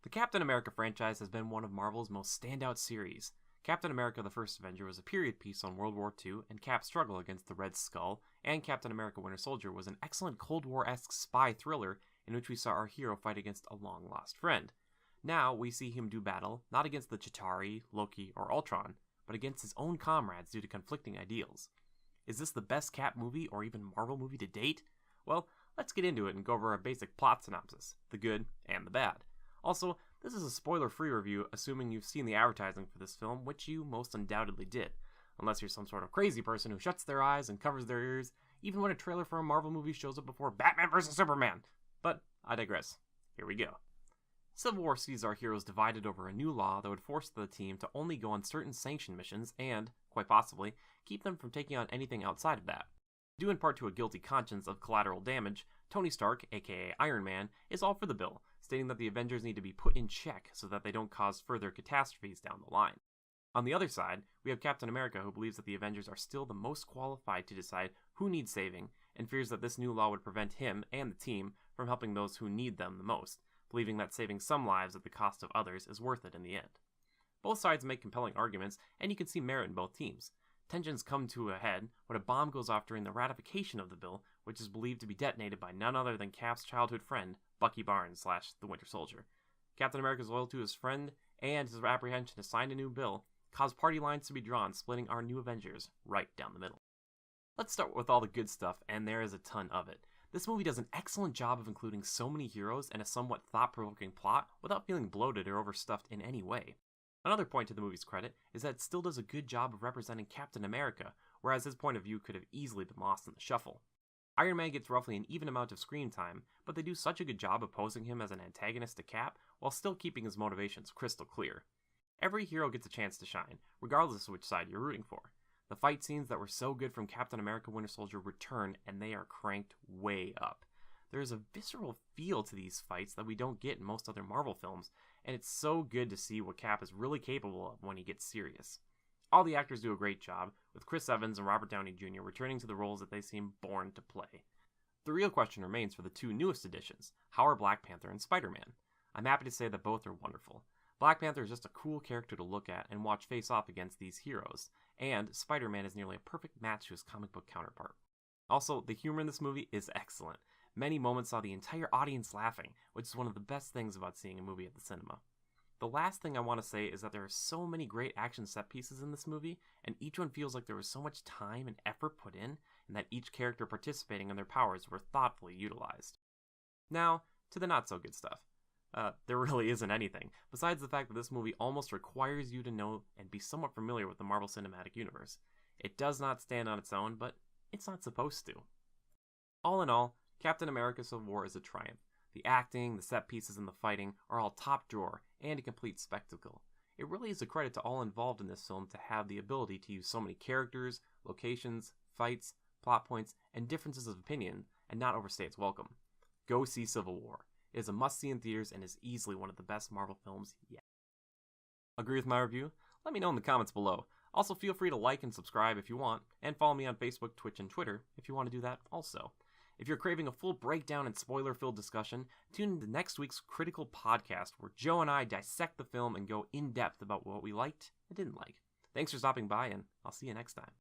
The Captain America franchise has been one of Marvel's most standout series. Captain America the First Avenger was a period piece on World War II and Cap's struggle against the Red Skull, and Captain America Winter Soldier was an excellent Cold War-esque spy thriller in which we saw our hero fight against a long-lost friend. Now, we see him do battle, not against the Chitauri, Loki, or Ultron, but against his own comrades due to conflicting ideals. Is this the best Cap movie or even Marvel movie to date? Well, let's get into it and go over a basic plot synopsis, the good and the bad. Also, this is a spoiler-free review, assuming you've seen the advertising for this film, which you most undoubtedly did. Unless you're some sort of crazy person who shuts their eyes and covers their ears, even when a trailer for a Marvel movie shows up before Batman vs. Superman. But I digress. Here we go. Civil War sees our heroes divided over a new law that would force the team to only go on certain sanctioned missions and, quite possibly, keep them from taking on anything outside of that. Due in part to a guilty conscience of collateral damage, Tony Stark, aka Iron Man, is all for the bill, stating that the Avengers need to be put in check so that they don't cause further catastrophes down the line. On the other side, we have Captain America, who believes that the Avengers are still the most qualified to decide who needs saving, and fears that this new law would prevent him and the team from helping those who need them the most, believing that saving some lives at the cost of others is worth it in the end. Both sides make compelling arguments, and you can see merit in both teams. Tensions come to a head when a bomb goes off during the ratification of the bill, which is believed to be detonated by none other than Cap's childhood friend, Bucky Barnes / the Winter Soldier. Captain America's loyalty to his friend and his apprehension to sign a new bill cause party lines to be drawn, splitting our new Avengers right down the middle. Let's start with all the good stuff, and there is a ton of it. This movie does an excellent job of including so many heroes and a somewhat thought-provoking plot without feeling bloated or overstuffed in any way. Another point to the movie's credit is that it still does a good job of representing Captain America, whereas his point of view could have easily been lost in the shuffle. Iron Man gets roughly an even amount of screen time, but they do such a good job of posing him as an antagonist to Cap while still keeping his motivations crystal clear. Every hero gets a chance to shine, regardless of which side you're rooting for. The fight scenes that were so good from Captain America Winter Soldier return, and they are cranked way up. There is a visceral feel to these fights that we don't get in most other Marvel films, and it's so good to see what Cap is really capable of when he gets serious. All the actors do a great job, with Chris Evans and Robert Downey Jr. returning to the roles that they seem born to play. The real question remains for the two newest additions, how are Black Panther and Spider-Man? I'm happy to say that both are wonderful. Black Panther is just a cool character to look at and watch face off against these heroes, and Spider-Man is nearly a perfect match to his comic book counterpart. Also, the humor in this movie is excellent. Many moments saw the entire audience laughing, which is one of the best things about seeing a movie at the cinema. The last thing I want to say is that there are so many great action set pieces in this movie, and each one feels like there was so much time and effort put in, and that each character participating in their powers were thoughtfully utilized. Now, to the not so good stuff. There really isn't anything, besides the fact that this movie almost requires you to know and be somewhat familiar with the Marvel Cinematic Universe. It does not stand on its own, but it's not supposed to. All in all, Captain America Civil War is a triumph. The acting, the set pieces, and the fighting are all top drawer and a complete spectacle. It really is a credit to all involved in this film to have the ability to use so many characters, locations, fights, plot points, and differences of opinion and not overstay its welcome. Go see Civil War. It is a must-see in theaters and is easily one of the best Marvel films yet. Agree with my review? Let me know in the comments below. Also, feel free to like and subscribe if you want, and follow me on Facebook, Twitch, and Twitter if you want to do that also. If you're craving a full breakdown and spoiler-filled discussion, tune into next week's Critical Podcast, where Joe and I dissect the film and go in-depth about what we liked and didn't like. Thanks for stopping by, and I'll see you next time.